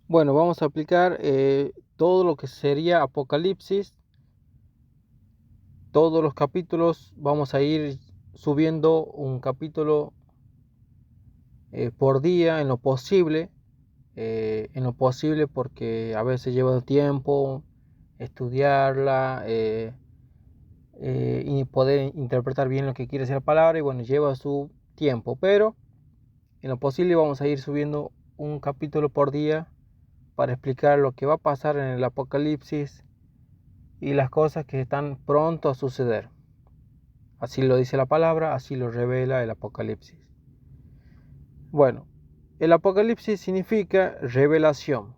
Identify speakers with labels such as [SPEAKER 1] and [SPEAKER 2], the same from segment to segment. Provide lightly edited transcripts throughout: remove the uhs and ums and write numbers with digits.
[SPEAKER 1] Bueno, vamos a aplicar todo lo que sería Apocalipsis. Todos los capítulos vamos a ir subiendo un capítulo por día en lo posible. Porque a veces lleva tiempo estudiarla y poder interpretar bien lo que quiere decir la palabra, y bueno, lleva su tiempo, pero en lo posible vamos a ir subiendo un capítulo por día para explicar lo que va a pasar en el Apocalipsis y las cosas que están pronto a suceder. Así lo dice la palabra, así lo revela el Apocalipsis. Bueno, el Apocalipsis significa revelación.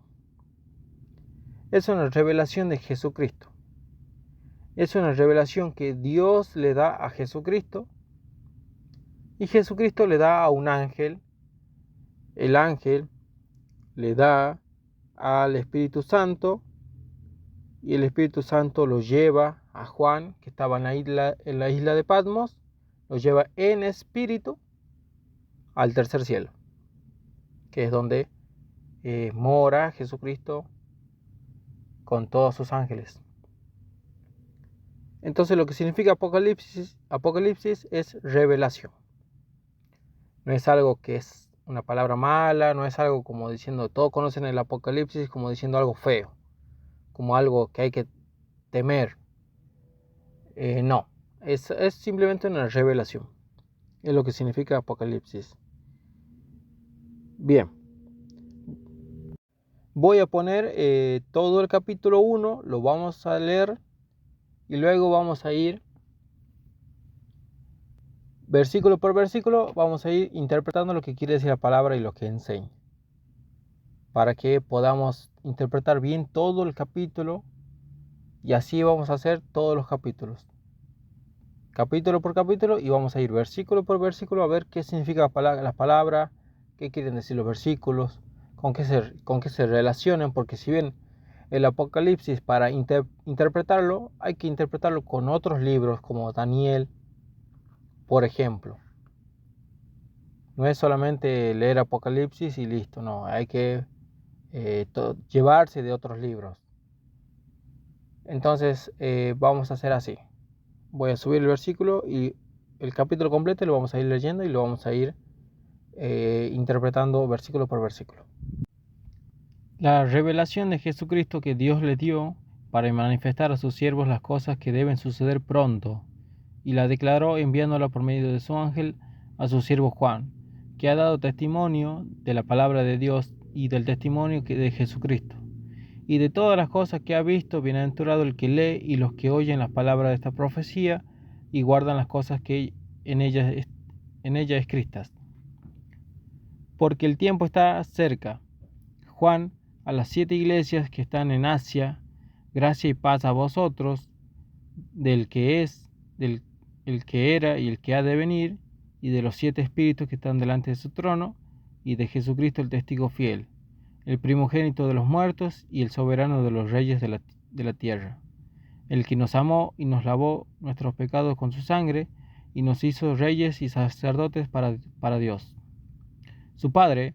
[SPEAKER 1] Es una revelación de Jesucristo. Es una revelación que Dios le da a Jesucristo y Jesucristo le da a un ángel. El ángel le da al Espíritu Santo y el Espíritu Santo lo lleva a Juan, que estaba en la isla de Patmos, lo lleva en espíritu al tercer cielo, que es donde mora Jesucristo con todos sus ángeles. Entonces lo que significa Apocalipsis es revelación. No es algo que es una palabra mala, no es algo como diciendo, todos conocen el Apocalipsis como diciendo algo feo, como algo que hay que temer. No, es simplemente una revelación. Es lo que significa Apocalipsis. Bien, voy a poner todo el capítulo 1, lo vamos a leer y luego vamos a ir versículo por versículo, vamos a ir interpretando lo que quiere decir la palabra y lo que enseña, para que podamos interpretar bien todo el capítulo, y así vamos a hacer todos los capítulos, capítulo por capítulo, y vamos a ir versículo por versículo a ver qué significa la palabra, qué quieren decir los versículos, con qué se relacionan, porque si bien el Apocalipsis para interpretarlo hay que interpretarlo con otros libros como Daniel, por ejemplo. No es solamente leer Apocalipsis y listo, no, hay que llevarse de otros libros. Entonces vamos a hacer así. Voy a subir el versículo y el capítulo completo lo vamos a ir leyendo y lo vamos a ir interpretando versículo por versículo. La revelación de Jesucristo que Dios le dio para manifestar a sus siervos las cosas que deben suceder pronto, y la declaró enviándola por medio de su ángel a su siervo Juan, que ha dado testimonio de la palabra de Dios y del testimonio de Jesucristo. Y de todas las cosas que ha visto, bienaventurado el que lee y los que oyen las palabras de esta profecía y guardan las cosas que en ella escritas. Porque el tiempo está cerca. Juan, a las 7 iglesias que están en Asia, gracia y paz a vosotros, del que es, el que era y el que ha de venir, y de los 7 espíritus que están delante de su trono, y de Jesucristo el testigo fiel, el primogénito de los muertos y el soberano de los reyes de la tierra, el que nos amó y nos lavó nuestros pecados con su sangre, y nos hizo reyes y sacerdotes para Dios, su Padre.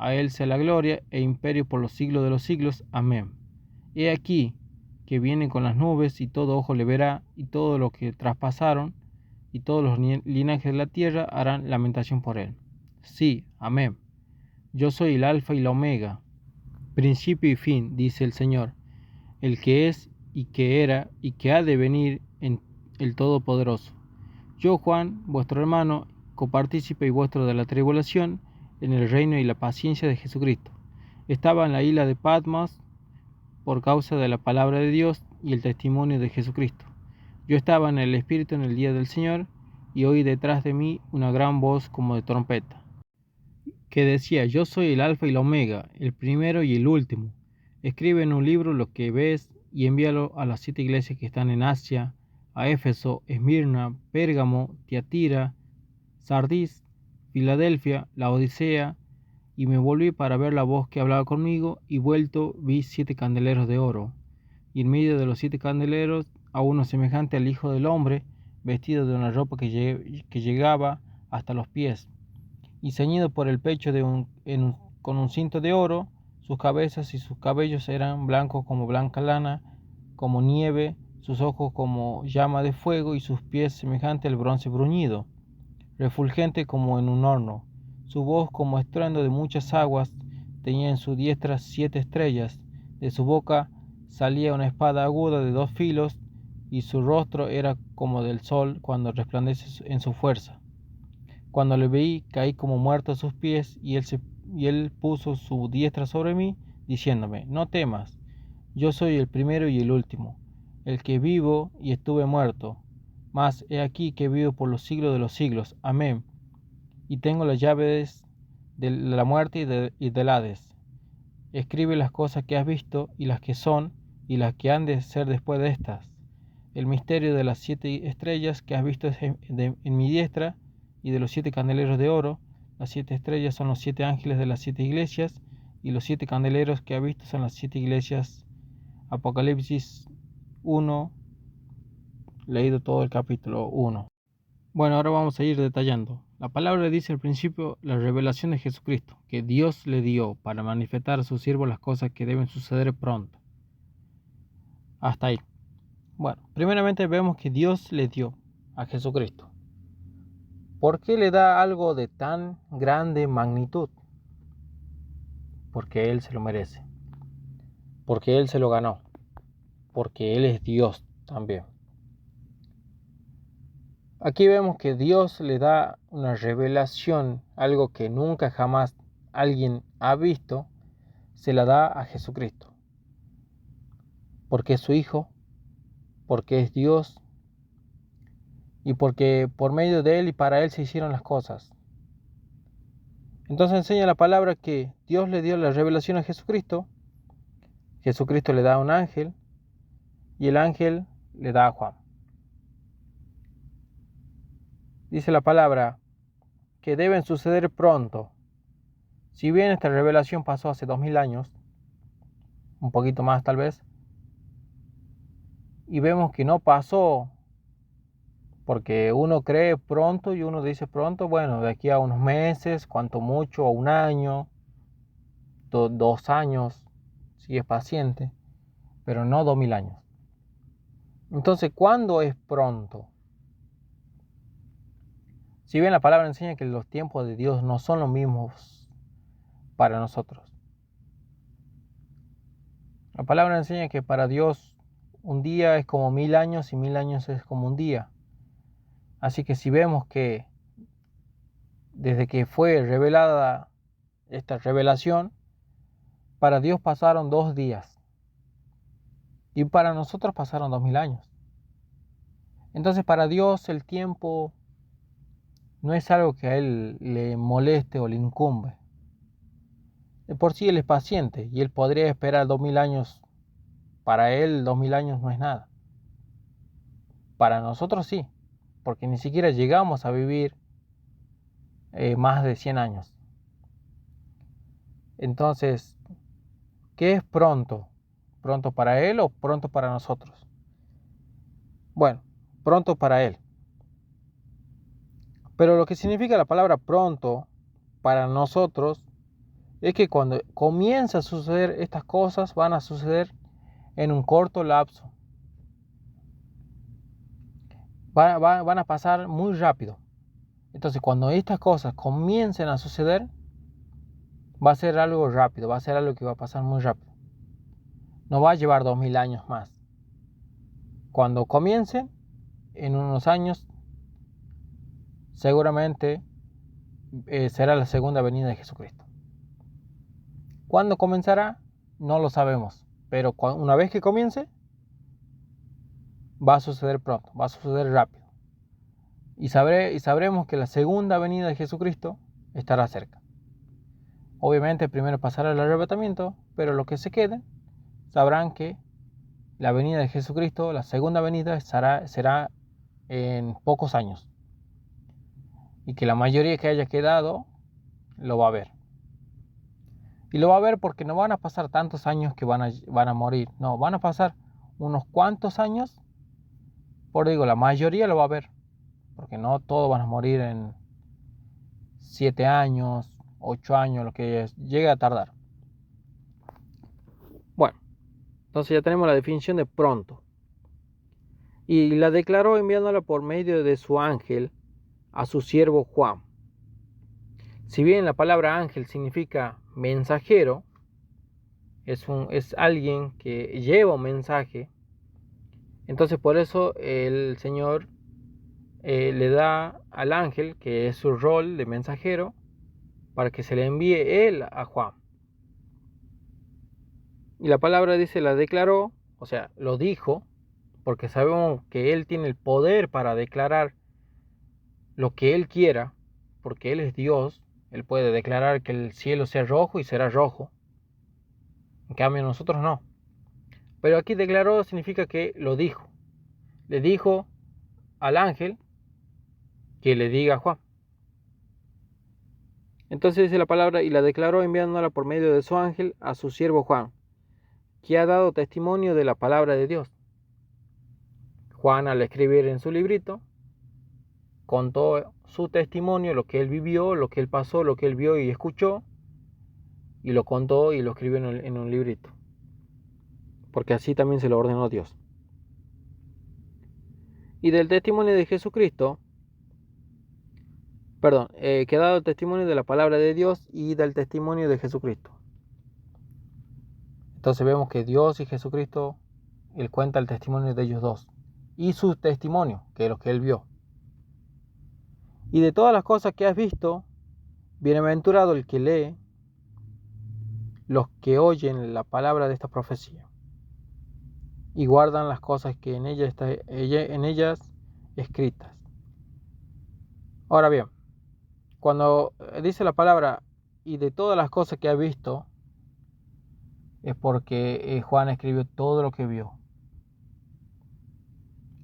[SPEAKER 1] A él sea la gloria e imperio por los siglos de los siglos. Amén. He aquí que viene con las nubes, y todo ojo le verá, y todos los que traspasaron, y todos los linajes de la tierra harán lamentación por él. Sí, amén. Yo soy el alfa y la omega, principio y fin, dice el Señor, el que es y que era y que ha de venir, en el Todopoderoso. Yo, Juan, vuestro hermano, copartícipe y vuestro de la tribulación, en el reino y la paciencia de Jesucristo. Estaba en la isla de Patmos por causa de la palabra de Dios y el testimonio de Jesucristo. Yo estaba en el Espíritu en el día del Señor, y oí detrás de mí una gran voz como de trompeta, que decía: yo soy el alfa y la omega, el primero y el último. Escribe en un libro lo que ves y envíalo a las 7 iglesias que están en Asia, a Éfeso, Esmirna, Pérgamo, Tiatira, Sardis, Filadelfia, Laodicea. Y me volví para ver la voz que hablaba conmigo, y vuelto vi 7 candeleros de oro, y en medio de los 7 candeleros a uno semejante al Hijo del Hombre, vestido de una ropa que llegaba hasta los pies, y ceñido por el pecho con un cinto de oro. sus cabezas y sus cabellos eran blancos como blanca lana, como nieve, sus ojos como llama de fuego y sus pies semejante al bronce bruñido, refulgente como en un horno. Su voz como estruendo de muchas aguas, tenía en su diestra 7 estrellas, de su boca salía una espada aguda de 2 filos, y su rostro era como del sol cuando resplandece en su fuerza. Cuando le vi, caí como muerto a sus pies, y él puso su diestra sobre mí, diciéndome: no temas, yo soy el primero y el último, el que vivo y estuve muerto, mas he aquí que vivo por los siglos de los siglos. Amén. Y tengo las llaves de la muerte y del Hades. Escribe las cosas que has visto, y las que son, y las que han de ser después de estas. El misterio de las 7 estrellas que has visto es en mi diestra, y de los 7 candeleros de oro. Las 7 estrellas son los 7 ángeles de las 7 iglesias, y los 7 candeleros que has visto son las 7 iglesias. Apocalipsis 1, leído todo el capítulo 1. Bueno, ahora vamos a ir detallando. La palabra dice al principio la revelación de Jesucristo, que Dios le dio para manifestar a sus siervos las cosas que deben suceder pronto. Hasta ahí. Bueno, primeramente vemos que Dios le dio a Jesucristo. ¿Por qué le da algo de tan grande magnitud? Porque Él se lo merece. Porque Él se lo ganó. Porque Él es Dios también. Aquí vemos que Dios le da una revelación, algo que nunca jamás alguien ha visto, se la da a Jesucristo. Porque es su Hijo, porque es Dios, y porque por medio de Él y para Él se hicieron las cosas. Entonces enseña la palabra que Dios le dio la revelación a Jesucristo, Jesucristo le da a un ángel, y el ángel le da a Juan. Dice la palabra que deben suceder pronto. Si bien esta revelación pasó hace 2000 años, un poquito más tal vez, y vemos que no pasó, porque uno cree pronto y uno dice pronto, bueno, de aquí a unos meses, cuanto mucho, a un año, 2 años, si es paciente, pero no 2000 años. Entonces, ¿cuándo es pronto? Si bien la palabra enseña que los tiempos de Dios no son los mismos para nosotros. La palabra enseña que para Dios un día es como 1000 años y 1000 años es como un día. Así que si vemos que desde que fue revelada esta revelación, para Dios pasaron 2 días y para nosotros pasaron 2000 años. Entonces para Dios el tiempo no es algo que a Él le moleste o le incumbe. De por sí Él es paciente y Él podría esperar 2000 años. Para Él 2000 años no es nada. Para nosotros sí, porque ni siquiera llegamos a vivir más de 100 años. Entonces, ¿qué es pronto? ¿Pronto para Él o pronto para nosotros? Bueno, pronto para Él. Pero lo que significa la palabra pronto para nosotros es que cuando comienza a suceder estas cosas, van a suceder en un corto lapso. Van a pasar muy rápido. Entonces, cuando estas cosas comiencen a suceder, va a ser algo rápido, va a ser algo que va a pasar muy rápido. No va a llevar 2000 años más. Cuando comiencen, en unos años, seguramente será la segunda venida de Jesucristo. ¿Cuándo comenzará? No lo sabemos. Pero una vez que comience, va a suceder pronto, va a suceder rápido. Y sabremos que la segunda venida de Jesucristo estará cerca. Obviamente primero pasará el arrebatamiento, pero los que se queden sabrán que la venida de Jesucristo, la segunda venida, será en pocos años. Y que la mayoría que haya quedado lo va a ver. Y lo va a ver porque no van a pasar tantos años que van a morir. No, van a pasar unos cuantos años. Por digo, la mayoría lo va a ver. Porque no todos van a morir en 7 años, 8 años, lo que llegue a tardar. Entonces ya tenemos la definición de pronto. Y la declaró enviándola por medio de su ángel a su siervo Juan. Si bien la palabra ángel significa mensajero, es alguien que lleva un mensaje. Entonces por eso el Señor le da al ángel, que es su rol de mensajero, para que se le envíe él a Juan. Y la palabra dice, la declaró, o sea, lo dijo, porque sabemos que él tiene el poder para declarar lo que él quiera, porque él es Dios. Él puede declarar que el cielo sea rojo y será rojo. En cambio nosotros no. Pero aquí declaró significa que lo dijo. Le dijo al ángel que le diga a Juan. Entonces dice la palabra, y la declaró enviándola por medio de su ángel a su siervo Juan, que ha dado testimonio de la palabra de Dios. Juan, al escribir en su librito, contó su testimonio, lo que él vivió, lo que él pasó, lo que él vio y escuchó, y lo contó y lo escribió en un librito, porque así también se lo ordenó Dios. Y del testimonio de Jesucristo, que ha dado testimonio de la palabra de Dios y del testimonio de Jesucristo. Entonces vemos que Dios y Jesucristo, él cuenta el testimonio de ellos dos, y su testimonio, que es lo que él vio. Y de todas las cosas que has visto, bienaventurado el que lee, los que oyen la palabra de esta profecía y guardan las cosas que en ellas escritas. Ahora bien, cuando dice la palabra y de todas las cosas que ha visto, es porque Juan escribió todo lo que vio,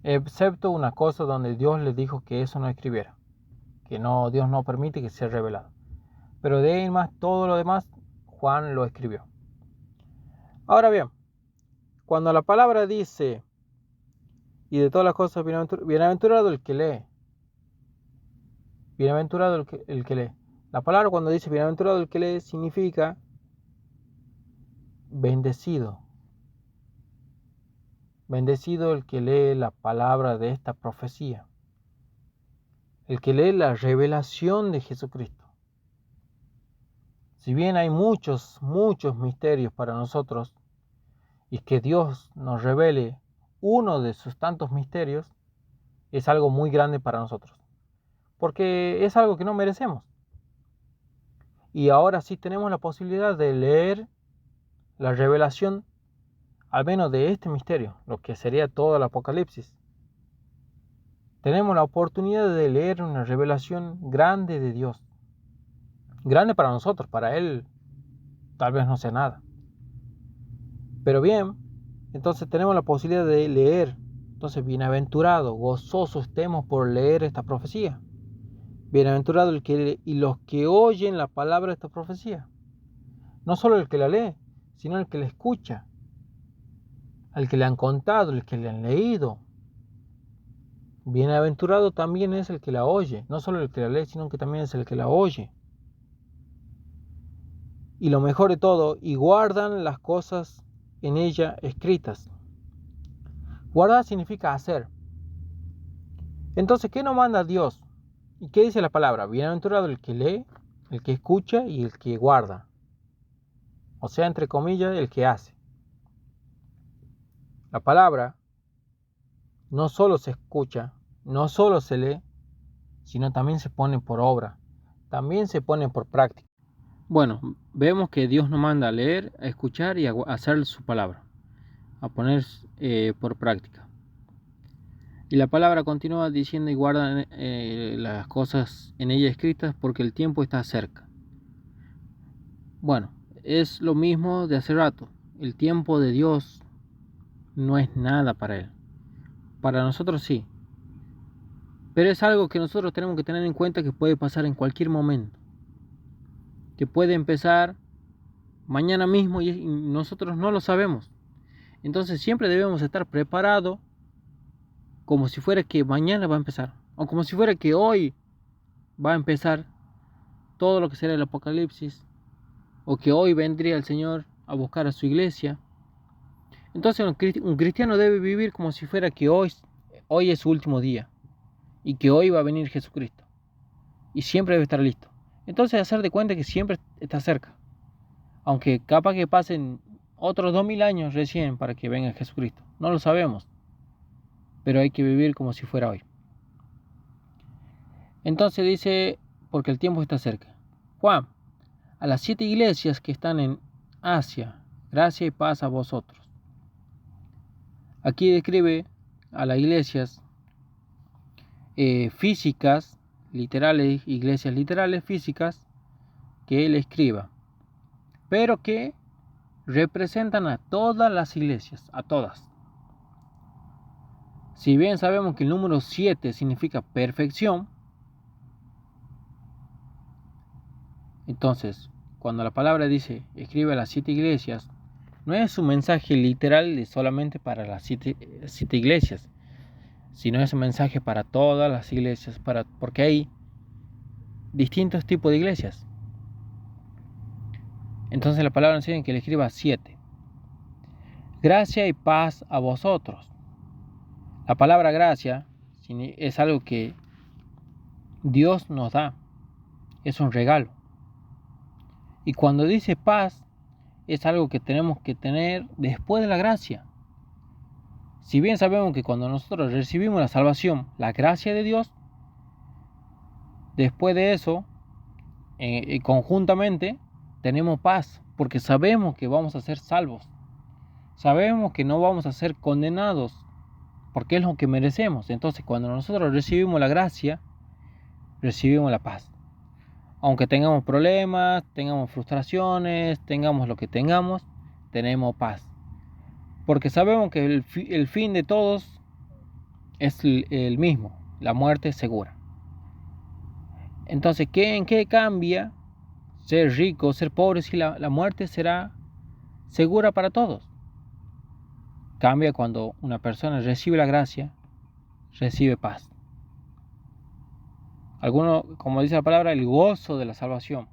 [SPEAKER 1] excepto una cosa donde Dios le dijo que eso no escribiera, que no, Dios no permite que sea revelado. Pero de ahí en más, todo lo demás, Juan lo escribió. Ahora bien, cuando la palabra dice, y de todas las cosas, bienaventurado el que lee, bienaventurado el que lee. La palabra cuando dice bienaventurado el que lee significa bendecido. Bendecido el que lee la palabra de esta profecía. El que lee la revelación de Jesucristo. Si bien hay muchos misterios para nosotros, y que Dios nos revele uno de sus tantos misterios, es algo muy grande para nosotros. Porque es algo que no merecemos. Y ahora sí tenemos la posibilidad de leer la revelación, al menos de este misterio, lo que sería todo el Apocalipsis. Tenemos la oportunidad de leer una revelación grande de Dios. Grande para nosotros, para Él tal vez no sea nada. Pero bien, entonces tenemos la posibilidad de leer. Entonces, bienaventurado, gozoso estemos por leer esta profecía. Bienaventurado el que y los que oyen la palabra de esta profecía. No solo el que la lee, sino el que la escucha, al que le han contado, el que le han leído. Bienaventurado también es el que la oye, no solo el que la lee, sino que también es el que la oye. Y lo mejor de todo, y guardan las cosas en ella escritas. Guardar significa hacer. Entonces, ¿qué nos manda Dios? ¿Y qué dice la palabra? Bienaventurado el que lee, el que escucha y el que guarda. O sea, entre comillas, el que hace. La palabra no solo se escucha, no solo se lee, sino también se pone por obra, también se pone por práctica. Bueno, vemos que Dios nos manda a leer, a escuchar y a hacer su palabra, a poner por práctica. Y la palabra continúa diciendo y guardan las cosas en ella escritas porque el tiempo está cerca. Bueno, es lo mismo de hace rato. El tiempo de Dios no es nada para Él. Para nosotros sí. Pero es algo que nosotros tenemos que tener en cuenta que puede pasar en cualquier momento. Que puede empezar mañana mismo y nosotros no lo sabemos. Entonces siempre debemos estar preparados como si fuera que mañana va a empezar. O como si fuera que hoy va a empezar todo lo que será el Apocalipsis. O que hoy vendría el Señor a buscar a su iglesia. Entonces un cristiano debe vivir como si fuera que hoy es su último día y que hoy va a venir Jesucristo y siempre debe estar listo. Entonces hacer de cuenta que siempre está cerca, aunque capaz que pasen otros 2000 años recién para que venga Jesucristo. No lo sabemos, pero hay que vivir como si fuera hoy. Entonces dice, porque el tiempo está cerca. Juan, a las 7 iglesias que están en Asia, gracia y paz a vosotros. Aquí describe a las iglesias físicas, literales, iglesias literales físicas, que él escriba, pero que representan a todas las iglesias, a todas. Si bien sabemos que el número 7 significa perfección, entonces, cuando la palabra dice, escribe a las 7 iglesias, no es un mensaje literal de solamente para las 7 iglesias, sino es un mensaje para todas las iglesias, porque hay distintos tipos de iglesias. Entonces la palabra enseña que le escriba 7. Gracia y paz a vosotros. La palabra gracia es algo que Dios nos da, es un regalo. Y cuando dice paz, es algo que tenemos que tener después de la gracia. Si bien sabemos que cuando nosotros recibimos la salvación, la gracia de Dios, después de eso, conjuntamente, tenemos paz, porque sabemos que vamos a ser salvos. Sabemos que no vamos a ser condenados, porque es lo que merecemos. Entonces, cuando nosotros recibimos la gracia, recibimos la paz. Aunque tengamos problemas, tengamos frustraciones, tengamos lo que tengamos, tenemos paz. Porque sabemos que el fin de todos es el mismo, la muerte segura. Entonces, ¿en qué cambia ser rico, ser pobre, si la muerte será segura para todos? Cambia cuando una persona recibe la gracia, recibe paz. Algunos, como dice la palabra, el gozo de la salvación.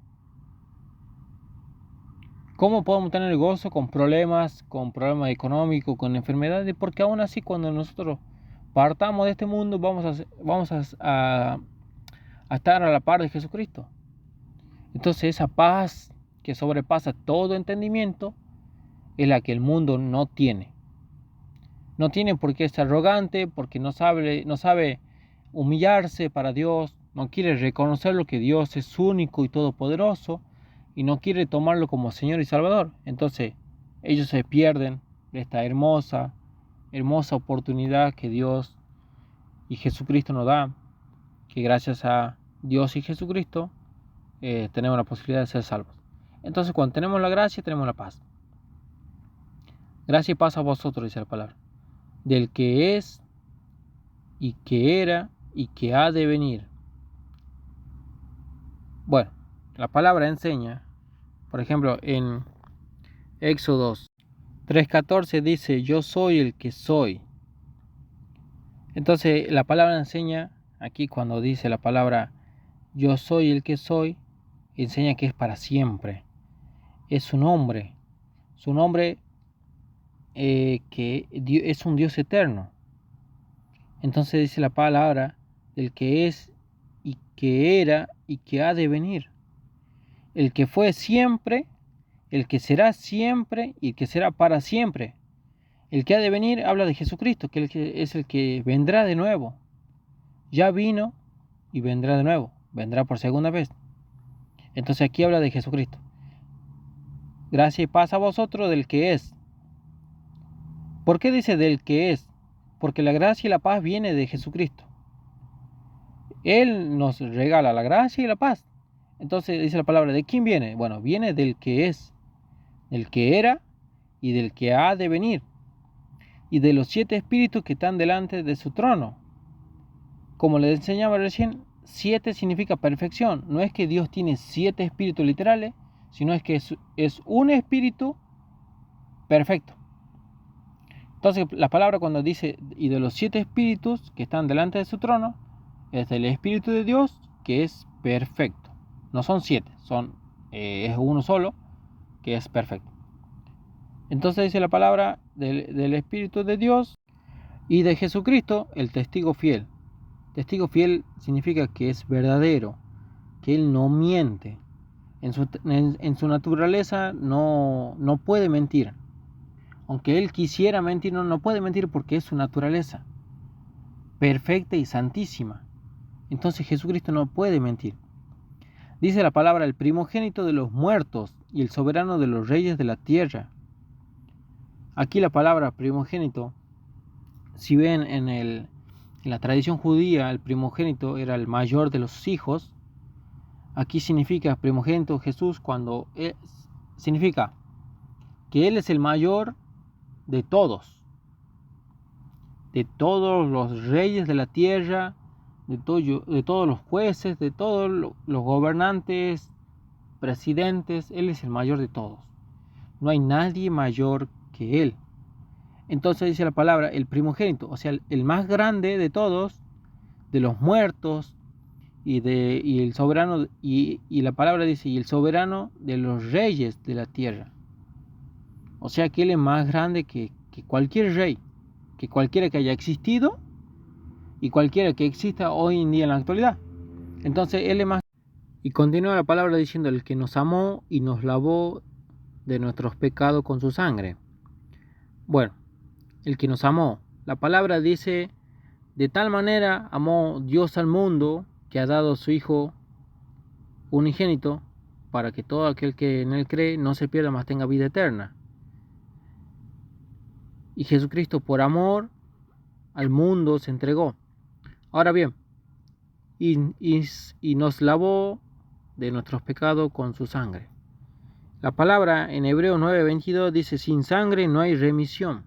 [SPEAKER 1] ¿Cómo podemos tener gozo con problemas económicos, con enfermedades? Porque aún así cuando nosotros partamos de este mundo vamos a estar a la par de Jesucristo. Entonces esa paz que sobrepasa todo entendimiento es la que el mundo no tiene. No tiene por qué ser arrogante, porque no sabe humillarse para Dios, no quiere reconocer lo que Dios es único y todopoderoso y no quiere tomarlo como Señor y Salvador. Entonces ellos se pierden de esta hermosa oportunidad que Dios y Jesucristo nos da, que gracias a Dios y Jesucristo tenemos la posibilidad de ser salvos. Entonces cuando tenemos la gracia, tenemos la paz. Gracia y paz a vosotros, dice la palabra, del que es y que era y que ha de venir. Bueno, la palabra enseña, por ejemplo, en Éxodo 3:14 dice, yo soy el que soy. Entonces la palabra enseña, aquí cuando dice la palabra yo soy el que soy, enseña que es para siempre. Es su nombre que es un Dios eterno. Entonces dice la palabra del que es y que era y que ha de venir. El que fue siempre, el que será siempre y el que será para siempre. El que ha de venir habla de Jesucristo, que es el que vendrá de nuevo. Ya vino y vendrá de nuevo, vendrá por segunda vez. Entonces aquí habla de Jesucristo. Gracia y paz a vosotros del que es. ¿Por qué dice del que es? Porque la gracia y la paz viene de Jesucristo. Él nos regala la gracia y la paz. Entonces dice la palabra, ¿de quién viene? Bueno, viene del que es, del que era y del que ha de venir. Y de los 7 espíritus que están delante de su trono. Como les enseñaba recién, 7 significa perfección. No es que Dios tiene 7 espíritus literales, sino es que es un espíritu perfecto. Entonces la palabra cuando dice, y de los 7 espíritus que están delante de su trono, es del Espíritu de Dios que es perfecto. No son 7, es uno solo que es perfecto. Entonces dice la palabra del Espíritu de Dios y de Jesucristo, el testigo fiel. Testigo fiel significa que es verdadero, que Él no miente. En su naturaleza no puede mentir. Aunque Él quisiera mentir, no puede mentir porque es su naturaleza, perfecta y santísima. Entonces Jesucristo no puede mentir. Dice la palabra, el primogénito de los muertos y el soberano de los reyes de la tierra. Aquí la palabra primogénito, si ven en la tradición judía, el primogénito era el mayor de los hijos. Aquí significa primogénito Jesús significa que Él es el mayor de todos los reyes de la tierra, de todos los jueces, de todos los gobernantes, presidentes. Él es el mayor de todos. No hay nadie mayor que Él. Entonces dice la palabra, el primogénito, o sea, el más grande de todos, de los muertos, y el soberano, y la palabra dice, y el soberano de los reyes de la tierra. O sea que Él es más grande que cualquier rey, que cualquiera que haya existido y cualquiera que exista hoy en día en la actualidad. Entonces Él es más. Y continúa la palabra diciendo, el que nos amó y nos lavó de nuestros pecados con su sangre. Bueno, el que nos amó. La palabra dice, de tal manera amó Dios al mundo que ha dado a su Hijo unigénito para que todo aquel que en Él cree no se pierda, mas tenga vida eterna. Y Jesucristo por amor al mundo se entregó. Ahora bien, y nos lavó de nuestros pecados con su sangre. La palabra en Hebreos 9:22 dice, sin sangre no hay remisión.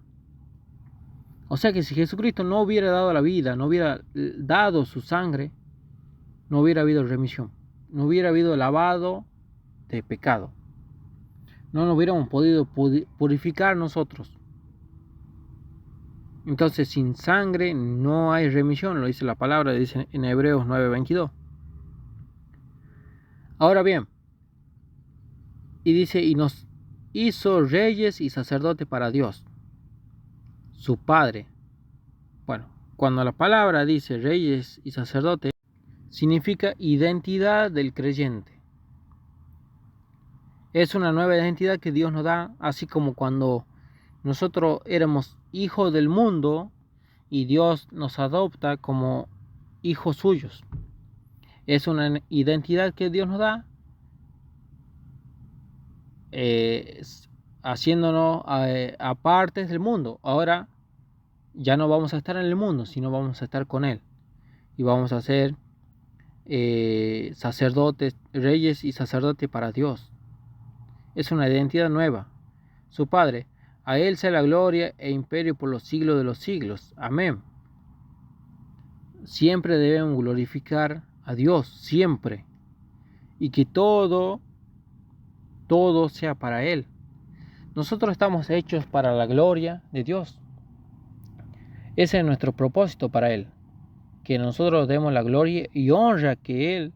[SPEAKER 1] O sea que si Jesucristo no hubiera dado la vida, no hubiera dado su sangre, no hubiera habido remisión, no hubiera habido lavado de pecado. No nos hubiéramos podido purificar nosotros. Entonces sin sangre no hay remisión, lo dice la palabra, dice en Hebreos 9:22. Ahora bien, y dice, y nos hizo reyes y sacerdotes para Dios, su Padre. Bueno, cuando la palabra dice reyes y sacerdotes, significa identidad del creyente. Es una nueva identidad que Dios nos da, así como cuando nosotros éramos hijos del mundo y Dios nos adopta como hijos suyos. Es una identidad que Dios nos da, haciéndonos apartes del mundo. Ahora ya no vamos a estar en el mundo, sino vamos a estar con Él. Y vamos a ser sacerdotes, reyes y sacerdotes para Dios. Es una identidad nueva. Su Padre, a Él sea la gloria e imperio por los siglos de los siglos. Amén. Siempre debemos glorificar a Dios, siempre. Y que todo sea para Él. Nosotros estamos hechos para la gloria de Dios. Ese es nuestro propósito para Él. Que nosotros demos la gloria y honra que Él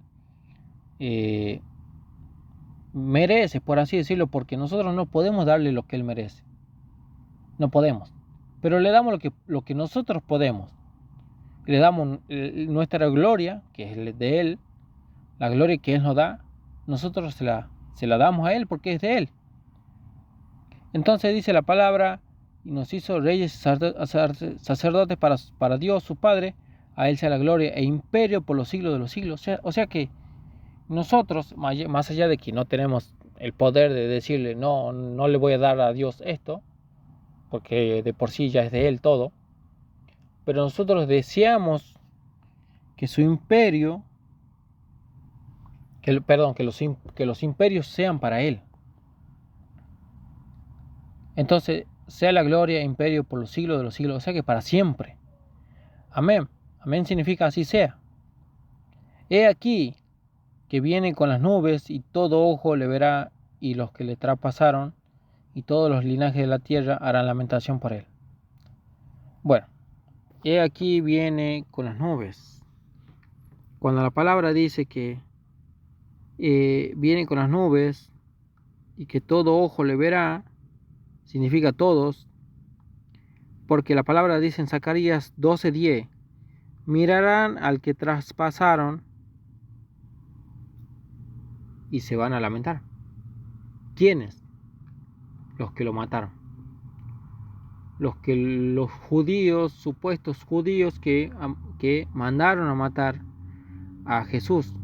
[SPEAKER 1] merece, por así decirlo, porque nosotros no podemos darle lo que Él merece. No podemos. Pero le damos lo que nosotros podemos. Le damos nuestra gloria, que es de Él, la gloria que Él nos da, nosotros se la damos a Él porque es de Él. Entonces dice la palabra, y nos hizo reyes sacerdotes para Dios su Padre, a Él sea la gloria e imperio por los siglos de los siglos. O sea que nosotros, más allá de que no tenemos el poder de decirle, no le voy a dar a Dios esto, porque de por sí ya es de Él todo, pero nosotros deseamos que su imperio, que los imperios sean para Él. Entonces, sea la gloria e imperio por los siglos de los siglos, o sea que para siempre. Amén. Amén significa así sea. He aquí que viene con las nubes y todo ojo le verá y los que le traspasaron y todos los linajes de la tierra harán lamentación por él. Bueno, he aquí viene con las nubes. Cuando la palabra dice que viene con las nubes y que todo ojo le verá, significa todos, porque la palabra dice en Zacarías 12:10, mirarán al que traspasaron y se van a lamentar. ¿Quiénes? Los que lo mataron. Los judíos, supuestos judíos que mandaron a matar a Jesús.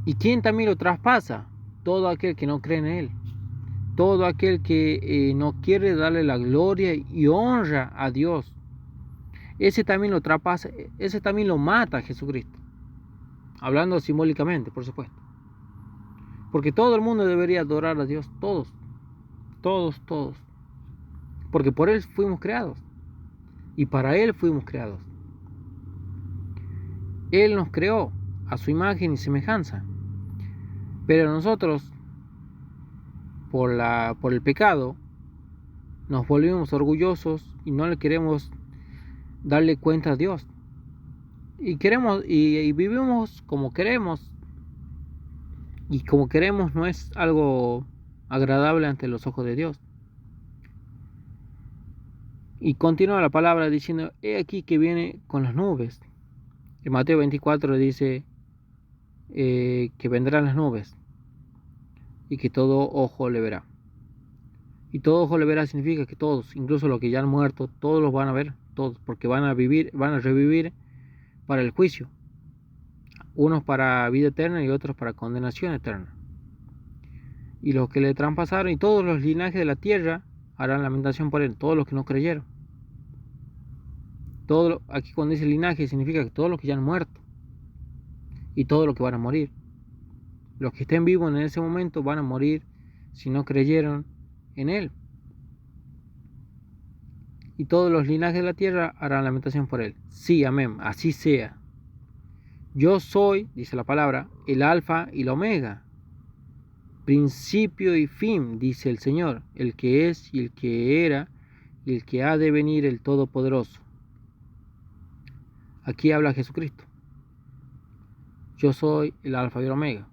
[SPEAKER 1] ¿Y quién también lo traspasa? Todo aquel que no cree en Él. Todo aquel que no quiere darle la gloria y honra a Dios. Ese también lo traspasa, ese también lo mata a Jesucristo. Hablando simbólicamente, por supuesto. Porque todo el mundo debería adorar a Dios. Todos. Todos, todos. Porque por Él fuimos creados. Y para Él fuimos creados. Él nos creó a su imagen y semejanza. Pero nosotros, por el pecado, nos volvimos orgullosos y no le queremos darle cuenta a Dios. Y queremos y vivimos como queremos. Y como queremos no es algo agradable ante los ojos de Dios. Y continúa la palabra diciendo, he aquí que viene con las nubes. En Mateo 24 dice que vendrán las nubes y que todo ojo le verá. Y todo ojo le verá significa que todos, incluso los que ya han muerto, todos los van a ver, todos, porque van a revivir para el juicio. Unos para vida eterna y otros para condenación eterna. Y los que le traspasaron y todos los linajes de la tierra harán lamentación por él, todos los que no creyeron. Aquí cuando dice linaje significa que todos los que ya han muerto y todos los que van a morir. Los que estén vivos en ese momento van a morir si no creyeron en él. Y todos los linajes de la tierra harán lamentación por él. Sí, amén, así sea. Yo soy, dice la palabra, el alfa y la omega, principio y fin, dice el Señor, el que es y el que era y el que ha de venir, el Todopoderoso. Aquí habla Jesucristo. Yo soy el alfa y el omega.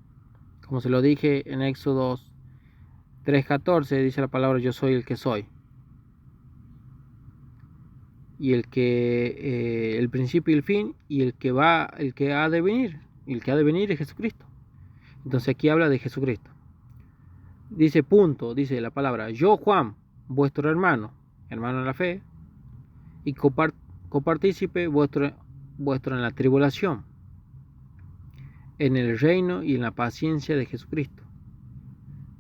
[SPEAKER 1] Como se lo dije en Éxodo 3:14, dice la palabra, yo soy el que soy. Y el principio y el fin, y el que ha de venir. Y el que ha de venir es Jesucristo. Entonces aquí habla de Jesucristo. Dice dice la palabra, yo Juan, vuestro hermano en la fe, y copartícipe vuestro en la tribulación, en el reino y en la paciencia de Jesucristo.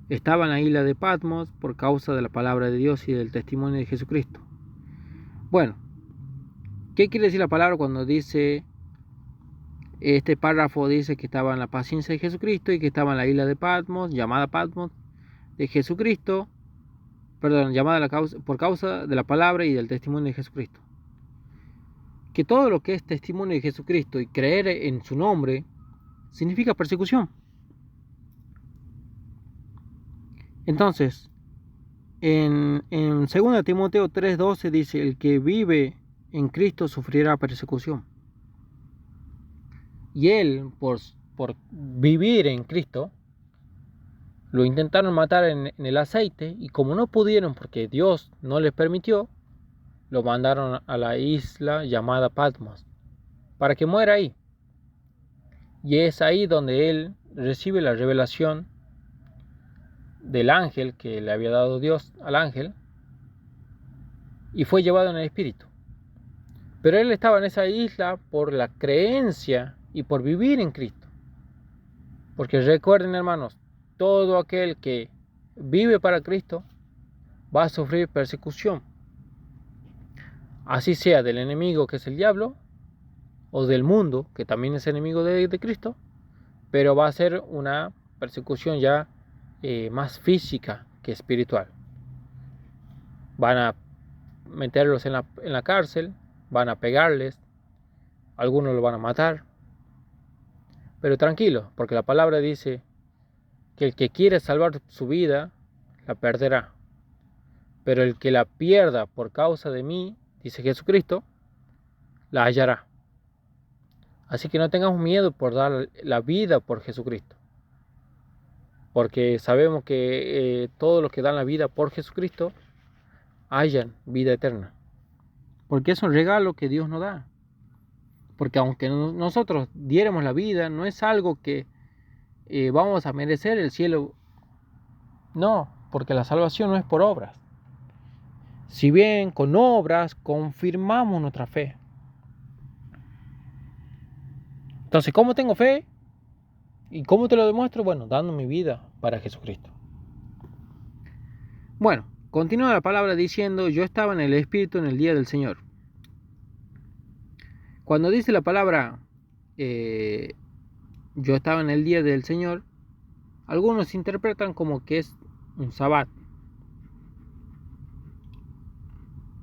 [SPEAKER 1] Estaba en la isla de Patmos por causa de la palabra de Dios y del testimonio de Jesucristo. Bueno, ¿qué quiere decir la palabra cuando dice, este párrafo dice que estaba en la paciencia de Jesucristo y que estaba en la isla de Patmos, llamada Patmos, de Jesucristo, llamada por causa de la palabra y del testimonio de Jesucristo? Que todo lo que es testimonio de Jesucristo y creer en su nombre significa persecución. Entonces, en 2 Timoteo 3:12 dice, el que vive en Cristo sufrirá persecución. Y él, por vivir en Cristo, lo intentaron matar en el aceite, y como no pudieron porque Dios no les permitió, lo mandaron a la isla llamada Patmos para que muera ahí. Y es ahí donde él recibe la revelación del ángel que le había dado Dios al ángel, y fue llevado en el espíritu. Pero él estaba en esa isla por la creencia y por vivir en Cristo. Porque recuerden, hermanos, todo aquel que vive para Cristo va a sufrir persecución. Así sea del enemigo, que es el diablo, o del mundo, que también es enemigo de Cristo, pero va a ser una persecución ya más física que espiritual. Van a meterlos en la cárcel, van a pegarles, algunos lo van a matar. Pero tranquilo, porque la palabra dice que el que quiere salvar su vida, la perderá. Pero el que la pierda por causa de mí, dice Jesucristo, la hallará. Así que no tengamos miedo por dar la vida por Jesucristo. porque sabemos que todos los que dan la vida por Jesucristo hayan vida eterna, porque es un regalo que Dios nos da. Porque aunque nosotros diéramos la vida, no es algo que vamos a merecer el cielo. No, porque la salvación no es por obras. Si bien con obras confirmamos nuestra fe. Entonces, ¿cómo tengo fe? ¿Y cómo te lo demuestro? Bueno, dando mi vida para Jesucristo. Bueno, continúa la palabra diciendo, yo estaba en el Espíritu en el día del Señor. Cuando dice la palabra, yo estaba en el día del Señor, algunos interpretan como que es un sabbat.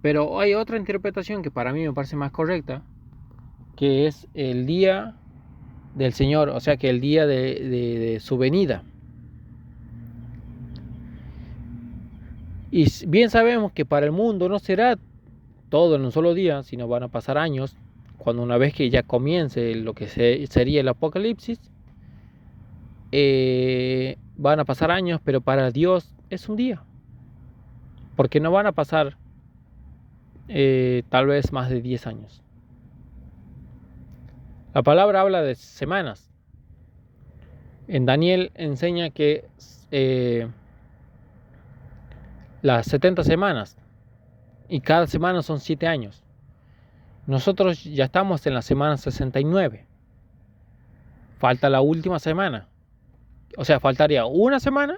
[SPEAKER 1] Pero hay otra interpretación que para mí me parece más correcta, que es el día del Señor, o sea que el día de su venida. Y bien sabemos que para el mundo no será todo en un solo día, sino van a pasar años, cuando una vez que ya comience lo que sería el Apocalipsis, van a pasar años, pero para Dios es un día, porque no van a pasar tal vez más de 10 años. La palabra habla de semanas. En Daniel enseña que las 70 semanas, y cada semana son 7 años. Nosotros ya estamos en la semana 69. Falta la última semana. O sea, faltaría una semana,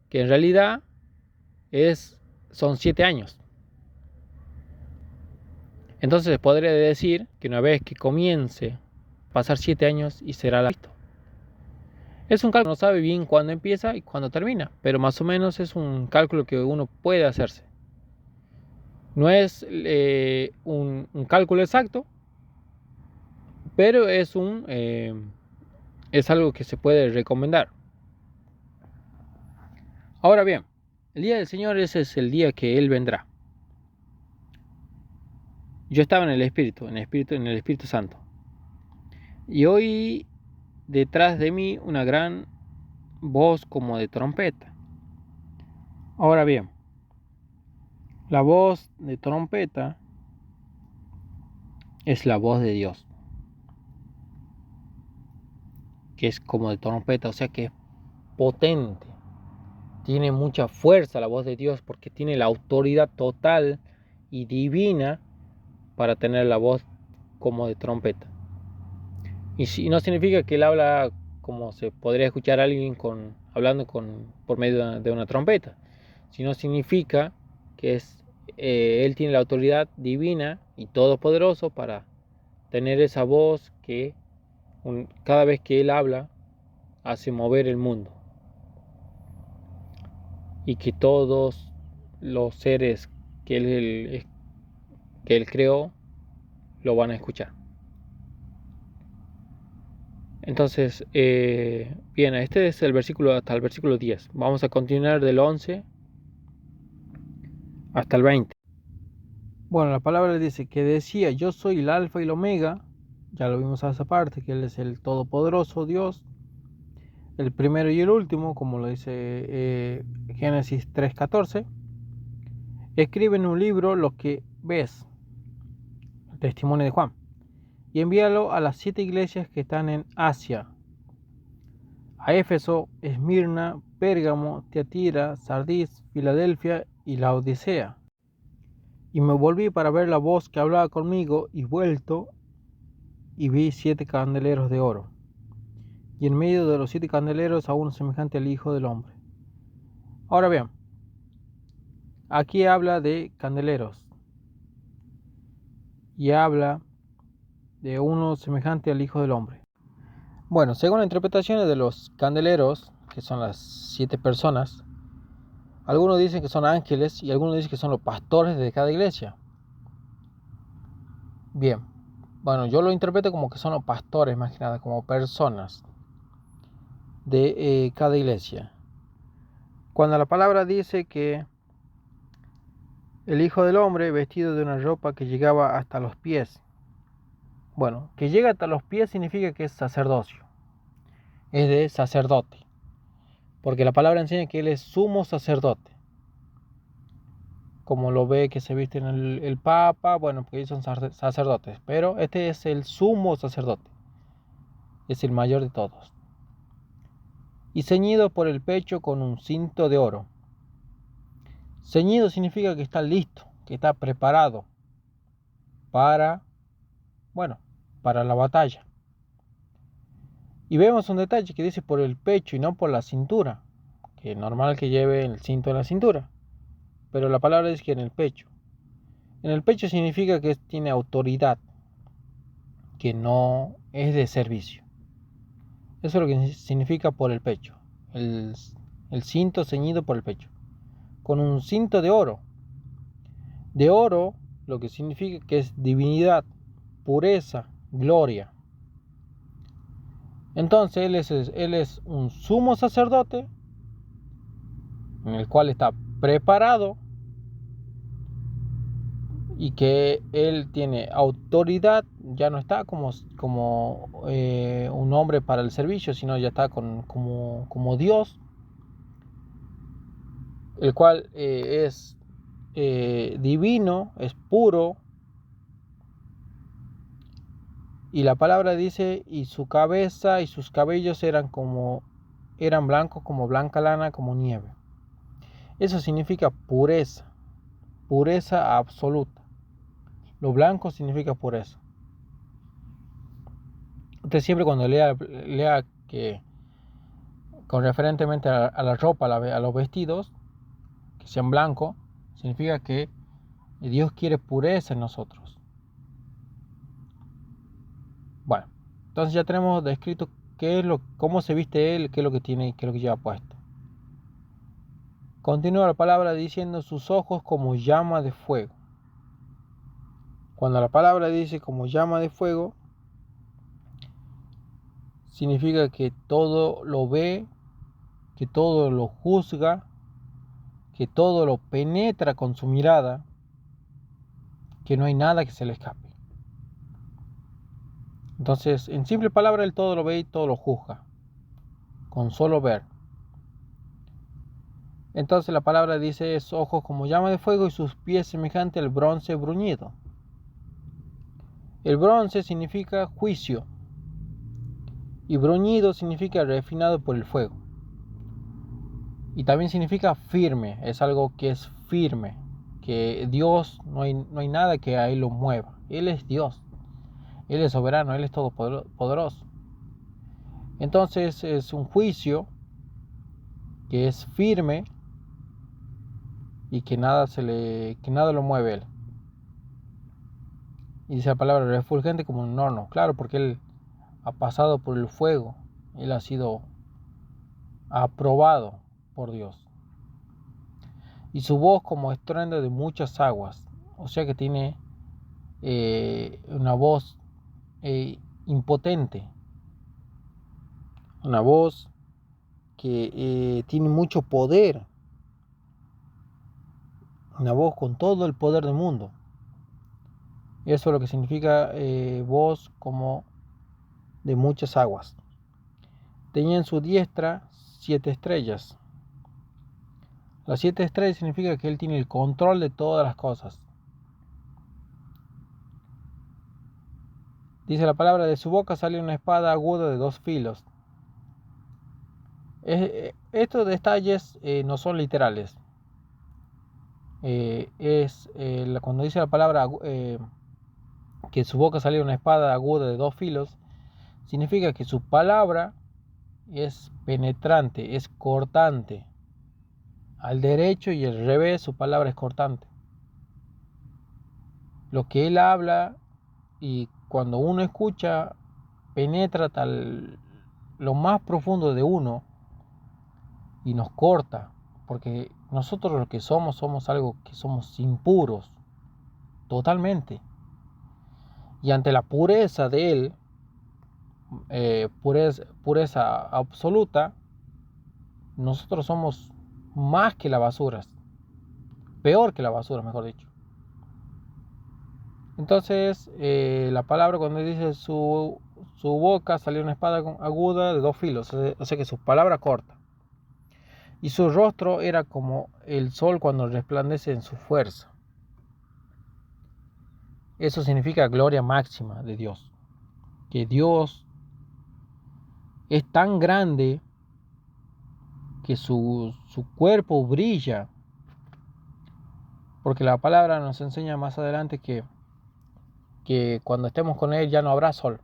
[SPEAKER 1] que en realidad son 7 años. Entonces podría decir que una vez que comience a pasar 7 años y será listo. Es un cálculo, no sabe bien cuándo empieza y cuándo termina, pero más o menos es un cálculo que uno puede hacerse. No es un cálculo exacto, pero es algo que se puede recomendar. Ahora bien, el día del Señor, ese es el día que Él vendrá. Yo estaba en el Espíritu Santo, y oí detrás de mí una gran voz como de trompeta. Ahora bien, la voz de trompeta es la voz de Dios, que es como de trompeta, o sea que es potente, tiene mucha fuerza la voz de Dios, porque tiene la autoridad total y divina para tener la voz como de trompeta. Y no significa que Él habla como se podría escuchar a alguien hablando por medio de una trompeta, sino significa que Él tiene la autoridad divina y todopoderoso para tener esa voz que cada vez que Él habla hace mover el mundo, y que todos los seres que Él creó lo van a escuchar. Entonces, bien, este es el versículo hasta el versículo 10. Vamos a continuar del 11 hasta el 20. Bueno, la palabra dice que decía, yo soy el alfa y el omega. Ya lo vimos a esa parte, que Él es el todopoderoso Dios, el primero y el último, como lo dice Génesis 3:14. Escribe en un libro lo que ves, el testimonio de Juan, y envíalo a las 7 iglesias que están en Asia: a Éfeso, Esmirna, Pérgamo, Tiatira, Sardis, Filadelfia y Laodicea. Y me volví para ver la voz que hablaba conmigo, y vuelto, y vi 7 candeleros de oro, y en medio de los 7 candeleros a uno semejante al Hijo del Hombre. Ahora bien, aquí habla de candeleros, y habla de uno semejante al Hijo del Hombre. Bueno, según las interpretaciones de los candeleros, que son las 7 personas, algunos dicen que son ángeles y algunos dicen que son los pastores de cada iglesia. Bien, bueno, yo lo interpreto como que son los pastores, más que nada, como personas de cada iglesia. Cuando la palabra dice que el Hijo del Hombre vestido de una ropa que llegaba hasta los pies, bueno, que llega hasta los pies significa que es sacerdocio, es de sacerdote. Porque la palabra enseña que Él es sumo sacerdote. Como lo ve que se viste en el Papa, bueno, porque ellos son sacerdotes. Pero este es el sumo sacerdote. Es el mayor de todos. Y ceñido por el pecho con un cinto de oro. Ceñido significa que está listo, que está preparado para, para la batalla. Y vemos un detalle que dice por el pecho y no por la cintura, que es normal que lleve el cinto en la cintura, pero la palabra dice que en el pecho. En el pecho significa que tiene autoridad, que no es de servicio. Eso es lo que significa por el pecho, el cinto ceñido por el pecho, con un cinto de oro. De oro, lo que significa que es divinidad, pureza, gloria. Entonces él es un sumo sacerdote en el cual está preparado y que él tiene autoridad, ya no está como un hombre para el servicio, sino ya está como Dios, el cual es divino, es puro. Y la palabra dice, y su cabeza y sus cabellos eran blancos como blanca lana, como nieve. Eso significa pureza, pureza absoluta. Lo blanco significa pureza. Usted siempre cuando lea que con referentemente a la ropa, a los vestidos, que sean blancos, significa que Dios quiere pureza en nosotros. Bueno, entonces ya tenemos descrito cómo se viste Él, qué es lo que tiene y qué es lo que lleva puesto. Continúa la palabra diciendo sus ojos como llama de fuego. Cuando la palabra dice como llama de fuego, significa que todo lo ve, que todo lo juzga, que todo lo penetra con su mirada, que no hay nada que se le escape. Entonces, en simple palabra, Él todo lo ve y todo lo juzga, con solo ver. Entonces la palabra dice, es ojos como llama de fuego y sus pies semejante al bronce bruñido. El bronce significa juicio y bruñido significa refinado por el fuego. Y también significa firme, es algo que es firme, que Dios no hay nada que a Él lo mueva. Él es Dios, Él es soberano, Él es todopoderoso. Entonces es un juicio que es firme y que nada lo mueve Él. Y dice la palabra refulgente como un horno, claro, porque Él ha pasado por el fuego, Él ha sido aprobado por Dios. Y su voz como estruendo de muchas aguas, o sea que tiene una voz impotente, una voz que tiene mucho poder, una voz con todo el poder del mundo. Eso es lo que significa voz como de muchas aguas. Tenía en su diestra 7 estrellas. Las 7 estrellas significa que Él tiene el control de todas las cosas. Dice la palabra, de su boca sale una espada aguda de 2 filos. Estos detalles no son literales. Cuando dice la palabra que su boca sale una espada aguda de 2 filos, significa que su palabra es penetrante, es cortante. Al derecho y al revés su palabra es cortante. Lo que Él habla y cuando uno escucha penetra lo más profundo de uno y nos corta, porque nosotros lo que somos algo que somos impuros totalmente, y ante la pureza de Él, pureza absoluta, nosotros somos más que la basura, peor que la basura, mejor dicho. Entonces la palabra cuando dice su boca salió una espada aguda de 2 filos, o sea que su palabra corta. y su rostro era como el sol cuando resplandece en su fuerza. Eso significa gloria máxima de Dios, que Dios es tan grande que su cuerpo brilla, porque la palabra nos enseña más adelante que cuando estemos con Él ya no habrá sol,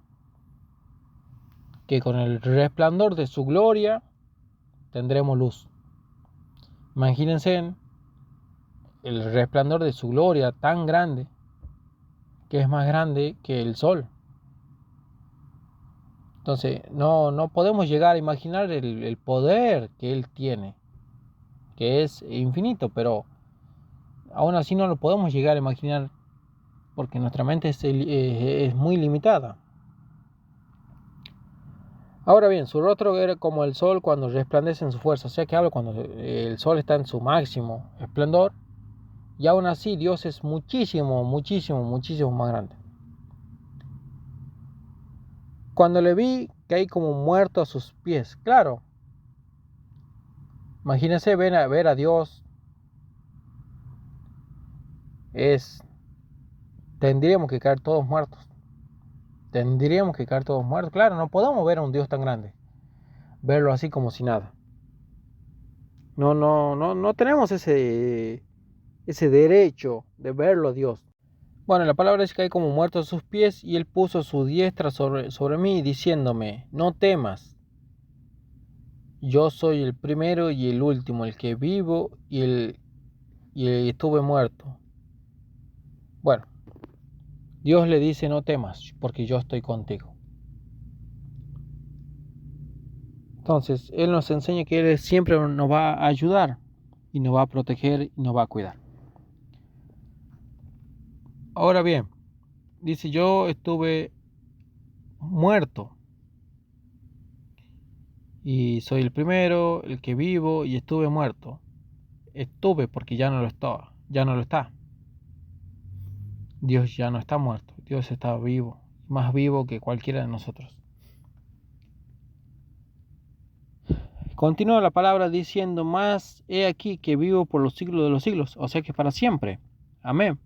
[SPEAKER 1] que con el resplandor de su gloria tendremos luz. Imagínense el resplandor de su gloria tan grande, que es más grande que el sol. Entonces no podemos llegar a imaginar el poder que Él tiene, que es infinito, pero aún así no lo podemos llegar a imaginar porque nuestra mente es muy limitada. Ahora bien, su rostro era como el sol cuando resplandece en su fuerza, o sea que habla cuando el sol está en su máximo esplendor, y aún así Dios es muchísimo más grande. Cuando le vi, caí como muerto a sus pies. Claro, imagínense ver a Dios, tendríamos que caer todos muertos. Claro, no podemos ver a un Dios tan grande, verlo así como si nada. No tenemos ese derecho de verlo a Dios. Bueno, la palabra dice que caí como muerto a sus pies, y Él puso su diestra sobre mí, diciéndome: no temas, yo soy el primero y el último, el que vivo y estuve muerto. Bueno, Dios le dice: no temas, porque yo estoy contigo. Entonces, Él nos enseña que Él siempre nos va a ayudar, y nos va a proteger, y nos va a cuidar. Ahora bien, dice: yo estuve muerto, y soy el primero, el que vivo, y estuve muerto. Estuve porque ya no lo está. Dios ya no está muerto, Dios está vivo, más vivo que cualquiera de nosotros. Continúa la palabra diciendo: más he aquí que vivo por los siglos de los siglos, o sea que para siempre. Amén.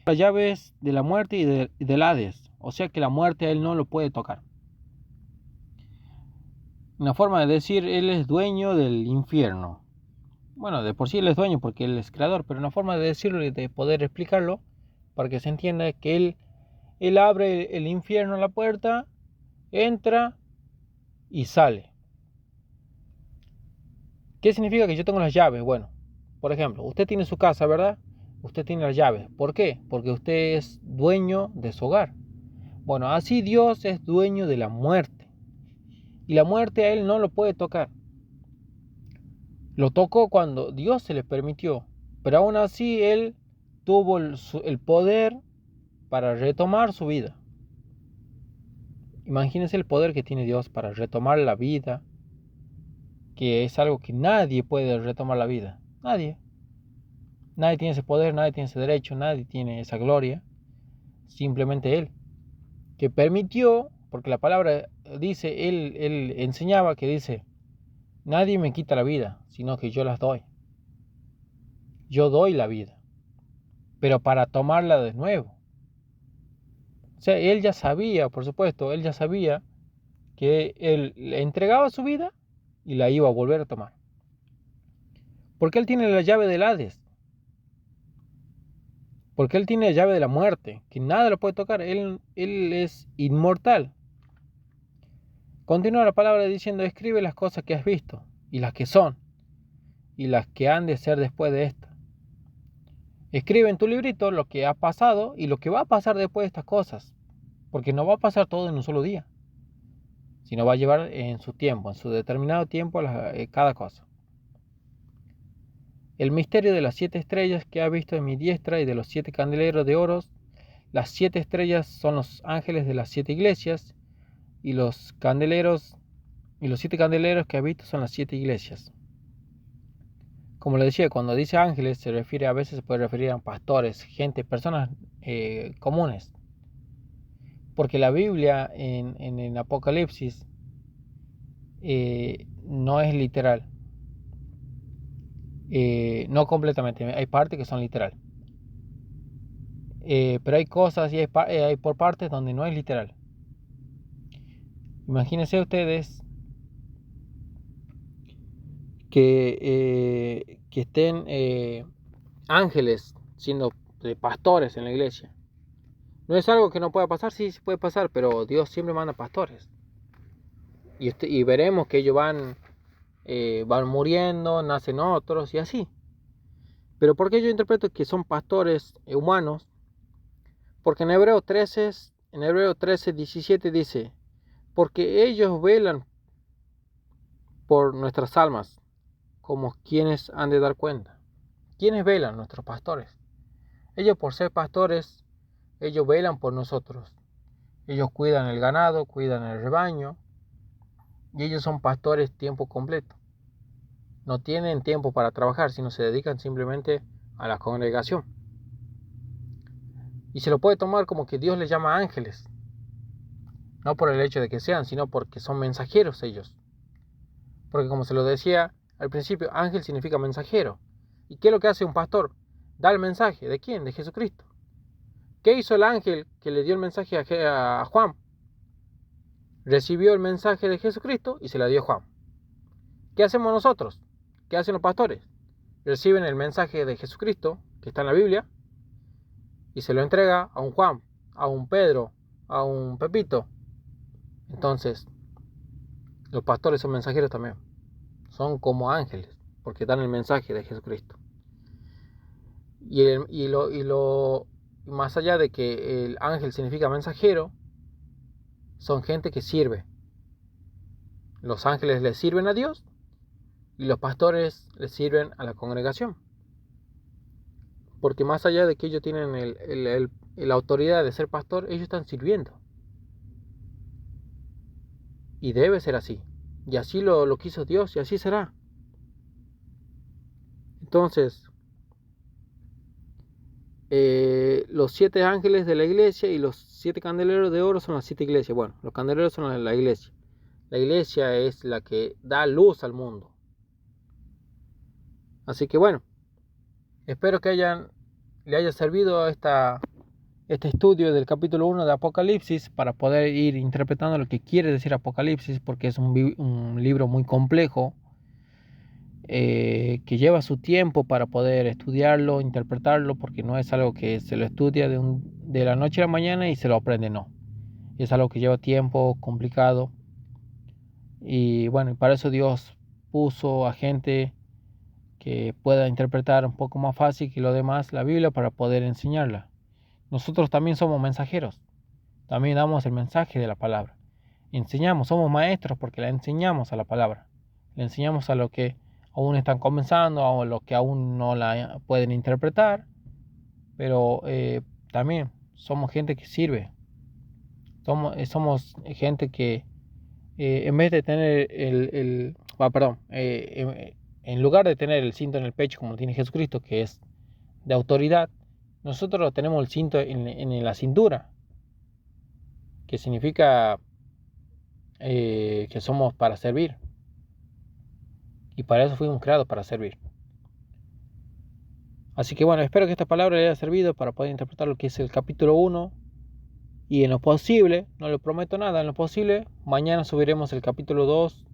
[SPEAKER 1] Las llaves de la muerte y del Hades, o sea que la muerte a Él no lo puede tocar. Una forma de decir: Él es dueño del infierno. Bueno, de por sí Él es dueño porque Él es creador, pero una forma de decirlo y de poder explicarlo para que se entienda es que Él abre el infierno, la puerta, entra y sale. ¿Qué significa que yo tengo las llaves? Bueno, por ejemplo, usted tiene su casa, ¿verdad? Usted tiene las llaves. ¿Por qué? Porque usted es dueño de su hogar. Bueno, así Dios es dueño de la muerte. Y la muerte a Él no lo puede tocar. Lo tocó cuando Dios se le permitió. Pero aún así Él tuvo el poder para retomar su vida. Imagínense el poder que tiene Dios para retomar la vida, que es algo que nadie puede retomar la vida. Nadie. Nadie tiene ese poder, nadie tiene ese derecho, nadie tiene esa gloria. Simplemente Él, que permitió, porque la palabra dice, Él enseñaba que dice: nadie me quita la vida, sino que yo las doy. Yo doy la vida, pero para tomarla de nuevo. O sea, Él ya sabía, por supuesto, Él ya sabía que Él le entregaba su vida y la iba a volver a tomar. Porque Él tiene la llave del Hades. Porque Él tiene la llave de la muerte, que nada lo puede tocar. Él es inmortal. Continúa la palabra diciendo: escribe las cosas que has visto, y las que son, y las que han de ser después de esta. Escribe en tu librito lo que ha pasado y lo que va a pasar después de estas cosas, porque no va a pasar todo en un solo día, sino va a llevar en su tiempo, en su determinado tiempo, cada cosa. El misterio de las 7 estrellas que has visto en mi diestra y de los 7 candeleros de oro. Las 7 estrellas son los ángeles de las 7 iglesias, y los 7 candeleros que has visto son las 7 iglesias. Como le decía, cuando dice ángeles a veces se puede referir a pastores, gente, personas comunes. Porque la Biblia en el Apocalipsis no es literal. No completamente, hay partes que son literal. Pero hay cosas y hay por partes donde no es literal. Imagínense ustedes que estén ángeles siendo pastores en la iglesia. No es algo que no pueda pasar, sí puede pasar, pero Dios siempre manda pastores. Y veremos que ellos van muriendo, nacen otros y así. Pero ¿por qué yo interpreto que son pastores humanos? Porque en Hebreo 13, 17 dice, porque ellos velan por nuestras almas, como quienes han de dar cuenta. ¿Quiénes velan? Nuestros pastores. Ellos por ser pastores, ellos velan por nosotros. Ellos cuidan el ganado, cuidan el rebaño, y ellos son pastores tiempo completo. No tienen tiempo para trabajar, sino se dedican simplemente a la congregación. Y se lo puede tomar como que Dios les llama ángeles. No por el hecho de que sean, sino porque son mensajeros ellos. Porque como se lo decía al principio, ángel significa mensajero. ¿Y qué es lo que hace un pastor? Da el mensaje. ¿De quién? De Jesucristo. ¿Qué hizo el ángel que le dio el mensaje a Juan? Recibió el mensaje de Jesucristo y se la dio a Juan. ¿Qué hacemos nosotros? ¿Qué hacen los pastores? Reciben el mensaje de Jesucristo, que está en la Biblia, y se lo entrega a un Juan, a un Pedro, a un Pepito. Entonces, los pastores son mensajeros también. Son como ángeles, porque dan el mensaje de Jesucristo. Y más allá de que el ángel significa mensajero, son gente que sirve. Los ángeles le sirven a Dios y los pastores le sirven a la congregación. Porque más allá de que ellos tienen la autoridad de ser pastor, ellos están sirviendo. Y debe ser así. Y así lo quiso Dios y así será. Entonces, los 7 ángeles de la iglesia y los 7 candeleros de oro son las 7 iglesias. Bueno, los candeleros son la iglesia. La iglesia es la que da luz al mundo. Así que bueno, espero que le haya servido este estudio del capítulo 1 de Apocalipsis para poder ir interpretando lo que quiere decir Apocalipsis, porque es un libro muy complejo, que lleva su tiempo para poder estudiarlo, interpretarlo, porque no es algo que se lo estudia de la noche a la mañana y se lo aprende, no. Es algo que lleva tiempo, complicado. Y bueno, para eso Dios puso a gente que pueda interpretar un poco más fácil que lo demás la Biblia para poder enseñarla. Nosotros también somos mensajeros, también damos el mensaje de la palabra. Enseñamos, somos maestros porque la enseñamos a la palabra. Le enseñamos a los que aún están comenzando, a los que aún no la pueden interpretar, pero también somos gente que sirve. Somos gente que en vez de tener en lugar de tener el cinto en el pecho como tiene Jesucristo, que es de autoridad, nosotros tenemos el cinto en la cintura, que significa que somos para servir. Y para eso fuimos creados, para servir. Así que bueno, espero que esta palabra le haya servido para poder interpretar lo que es el capítulo 1. Y en lo posible, no le prometo nada, en lo posible, mañana subiremos el capítulo 2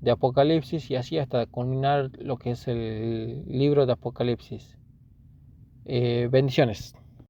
[SPEAKER 1] de Apocalipsis y así hasta culminar lo que es el libro de Apocalipsis. Bendiciones.